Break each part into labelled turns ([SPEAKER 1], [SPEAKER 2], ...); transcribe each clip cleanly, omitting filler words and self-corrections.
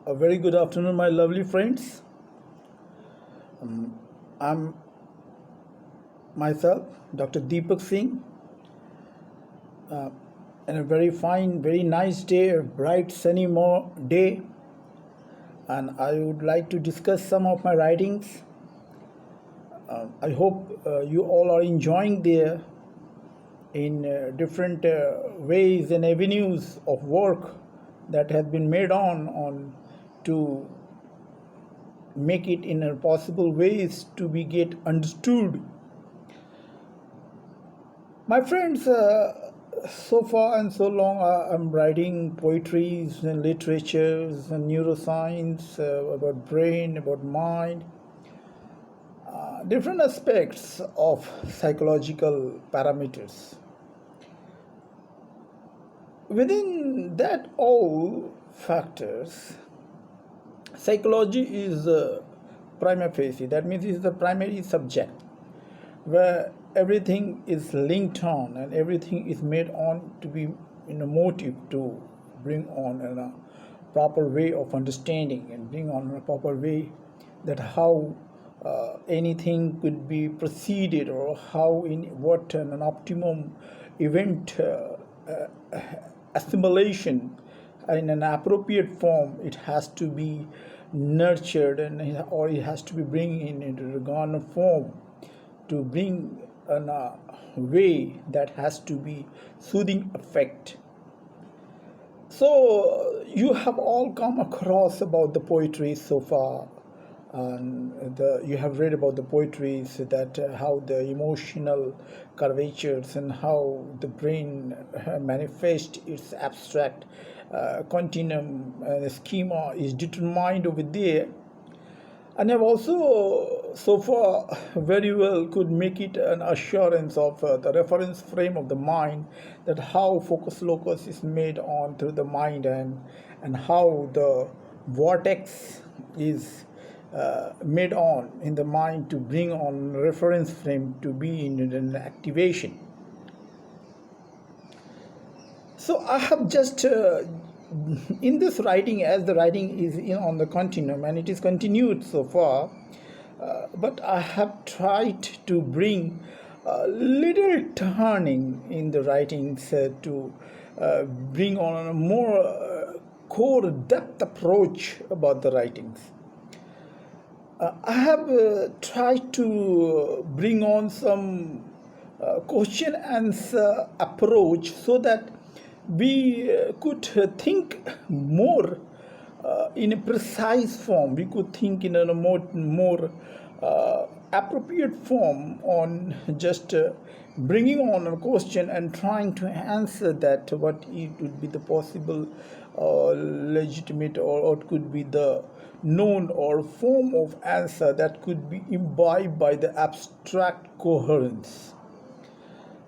[SPEAKER 1] A very good afternoon, my lovely friends. I'm myself, Dr. Deepak Singh, and a very fine, very nice day, a bright, sunny day. And I would like to discuss some of my writings. I hope you all are enjoying there in different ways and avenues of work that has been made on to make it in a possible ways to be get understood. My friends, so far and so long I'm writing poetries and literatures and neuroscience about brain, about mind, different aspects of psychological parameters. Within that all factors, psychology is prima facie. That means it's the primary subject where everything is linked on and everything is made on to be in a motive to bring on in a proper way of understanding and bring on a proper way that how anything could be proceeded or how in what an optimum event assimilation in an appropriate form it has to be nurtured and or it has to be bring in into a garner form to bring in a way that has to be soothing effect. So you have all come across about the poetry so far, and you have read about the poetries that how the emotional curvatures and how the brain manifests its abstract continuum schema is determined over there. And I've also so far very well could make it an assurance of the reference frame of the mind, that how focus locus is made on through the mind and how the vortex is made on in the mind to bring on reference frame to be in an activation. So I have just in this writing, as the writing is on the continuum and it is continued so far, but I have tried to bring a little turning in the writings to bring on a more core depth approach about the writings. I have tried to bring on some question answer approach so that we could think more in a precise form. We could think in a more appropriate form on just bringing on a question and trying to answer that what it would be the possible legitimate or what could be the known or form of answer that could be imbibed by the abstract coherence.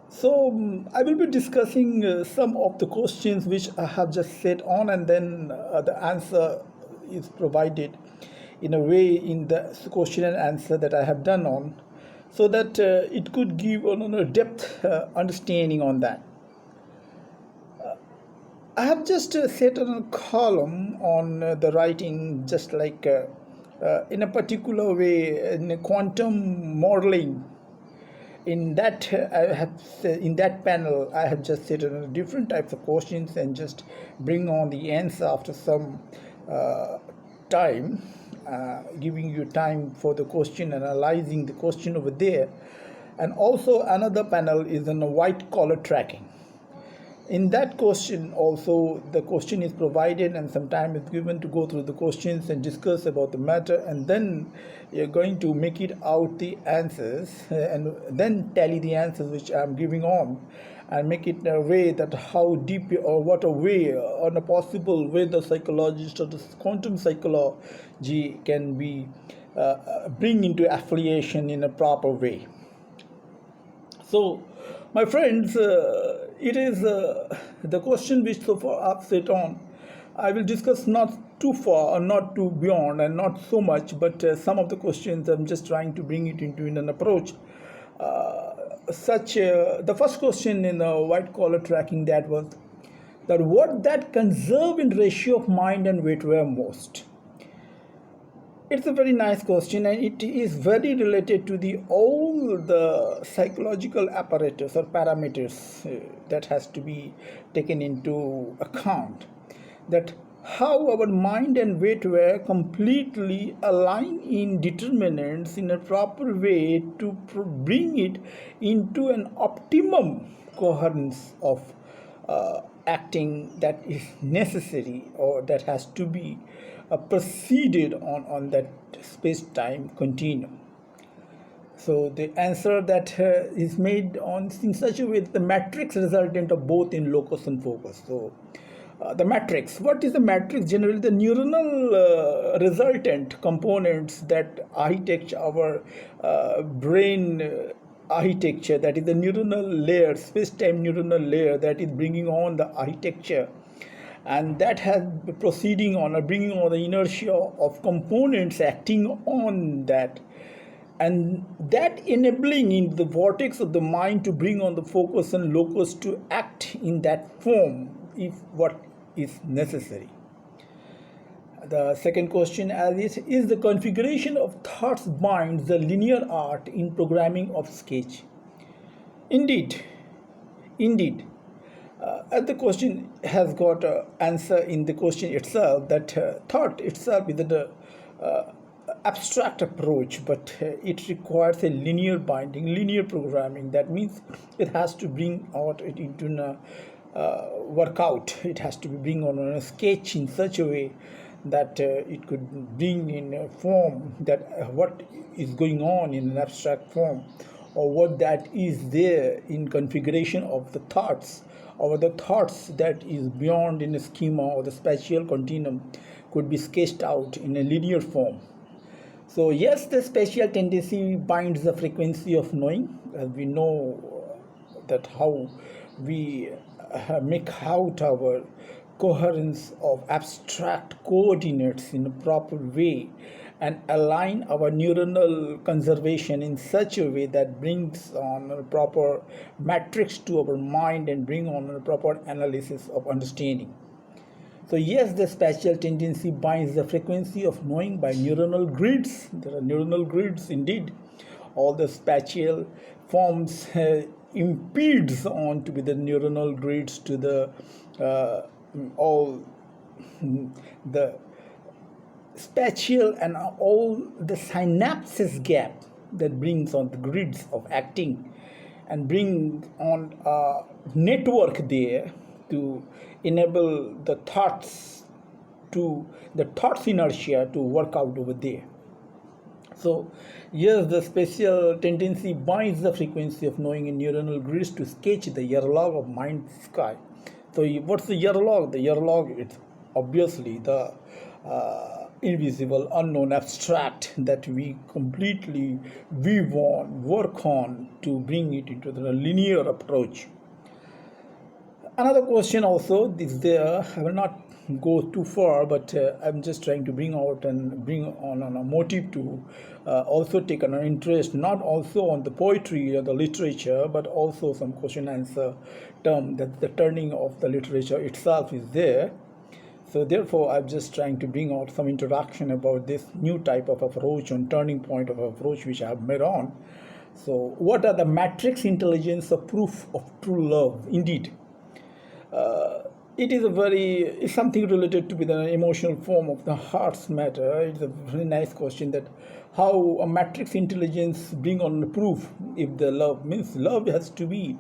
[SPEAKER 1] So I will be discussing some of the questions which I have just set on, and then the answer is provided in a way in the question and answer that I have done on, so that it could give a depth understanding on that. I have just set on a column on the writing, just like in a particular way in a quantum modeling. In that in that panel I have just set on different types of questions and just bring on the answer after some time, giving you time for the question, analyzing the question over there. And also another panel is on a white collar tracking. In that question also the question is provided and some time is given to go through the questions and discuss about the matter, and then you're going to make it out the answers and then tally the answers which I'm giving on and make it in a way that how deep or what a way on a possible way the psychologist or the quantum psychology can be bring into affiliation in a proper way. So my friends, it is the question which so far I've set on. I will discuss not too far or not too beyond and not so much, but some of the questions I'm just trying to bring it into in an approach. The first question in the white collar tracking that was that what that conserve in ratio of mind and weight were most. It's a very nice question, and it is very related to the all the psychological apparatus or parameters that has to be taken into account. That how our mind and weight were completely aligned in determinants in a proper way to bring it into an optimum coherence of acting that is necessary or that has to be proceeded on that space-time continuum. So the answer that is made on in such a way that the matrix resultant of both in locus and focus. So the matrix. What is the matrix? Generally, the neuronal resultant components that architect our brain architecture. That is the neuronal layer, space-time neuronal layer that is bringing on the architecture, and that has proceeding on or bringing on the inertia of components acting on that, and that enabling in the vortex of the mind to bring on the focus and locus to act in that form if what is necessary. The second question is the configuration of thoughts binds the linear art in programming of sketch. Indeed, indeed. The question has got an answer in the question itself, that thought itself is the abstract approach, but it requires a linear binding, linear programming. That means it has to bring out it into a workout. It has to be bring on a sketch in such a way that it could bring in a form that what is going on in an abstract form, or what that is there in configuration of the thoughts, or the thoughts that is beyond in a schema or the spatial continuum could be sketched out in a linear form. So yes, the spatial tendency binds the frequency of knowing, as we know that how we make out our coherence of abstract coordinates in a proper way and align our neuronal conservation in such a way that brings on a proper matrix to our mind and bring on a proper analysis of understanding. So yes, the spatial tendency binds the frequency of knowing by neuronal grids. There are neuronal grids indeed. All the spatial forms impedes on to be the neuronal grids to the all the spatial and all the synapses gap that brings on the grids of acting and bring on a network there to enable the thoughts inertia to work out over there. So yes, the spatial tendency binds the frequency of knowing in neuronal grids to sketch the yarlog of mind sky. So what's the yarlog? The yarlog is obviously the invisible, unknown, abstract that we completely weave on, work on to bring it into the linear approach. Another question also is there. I will not go too far, but I'm just trying to bring out and bring on a motive to also take an interest, not also on the poetry or the literature, but also some question answer term that the turning of the literature itself is there. So therefore, I'm just trying to bring out some introduction about this new type of approach on turning point of approach which I have made on. So what are the matrix intelligence of proof of true love? Indeed. It is it's something related to the emotional form of the heart's matter. It's a very nice question that how a matrix intelligence bring on the proof if the love means love has to be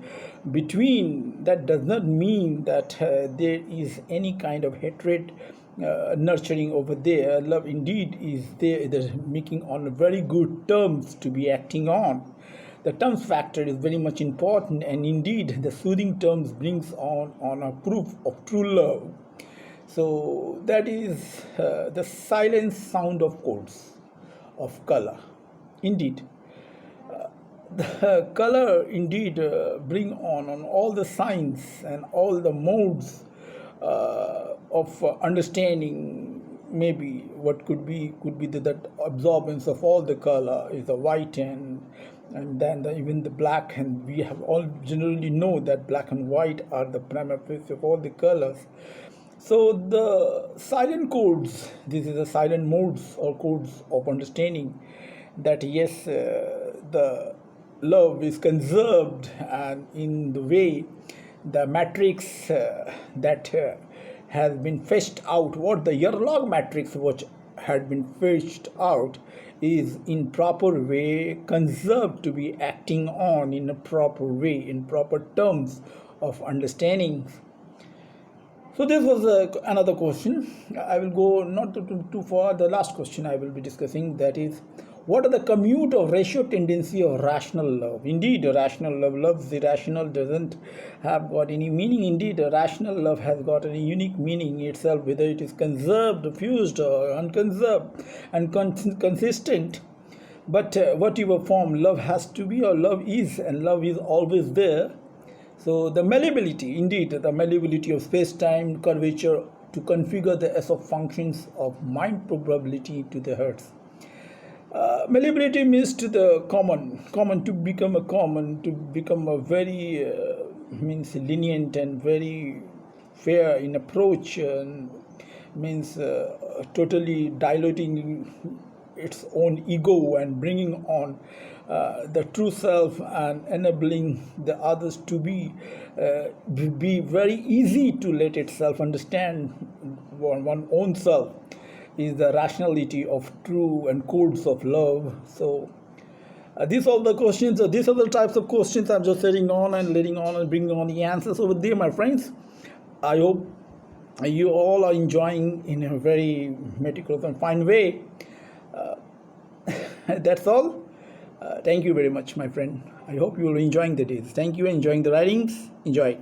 [SPEAKER 1] between. That does not mean that there is any kind of hatred nurturing over there. Love indeed is there, making on very good terms to be acting on. The terms factor is very much important, and indeed the soothing terms brings on a proof of true love. So that is the silent sound of chords of color. Indeed, the color indeed bring on all the signs and all the modes of understanding. Maybe what could be that absorbance of all the color is the white and then even the black, and we have all generally know that black and white are the prima facie of all the colors. So the silent codes, this is the silent modes or codes of understanding that yes, the love is conserved, and in the way the matrix that has been fetched out, what the Yerlog matrix which had been fetched out is in proper way conserved to be acting on in a proper way, in proper terms of understanding. So this was another question. I will go not too far. The last question I will be discussing, that is, what are the commute or ratio tendency of rational love? Indeed, rational love loves irrational doesn't have got any meaning. Indeed, rational love has got a unique meaning itself, whether it is conserved, fused, or unconserved, and consistent. But whatever form love has to be, or love is, and love is always there. So the malleability, indeed, the malleability of space-time curvature to configure the S of functions of mind probability to the hertz. Malleability means to the common to become a common, to become a very means lenient and very fair in approach, means totally diluting its own ego and bringing on the true self and enabling the others to be very easy to let itself understand one own self is the rationality of true and codes of love. So these are the questions, these are the types of questions I'm just setting on and letting on and bringing on the answers over there, my friends. I hope you all are enjoying in a very meticulous and fine way. That's all. Thank you very much, my friend. I hope you are enjoying the days. Thank you, enjoying the writings. Enjoy.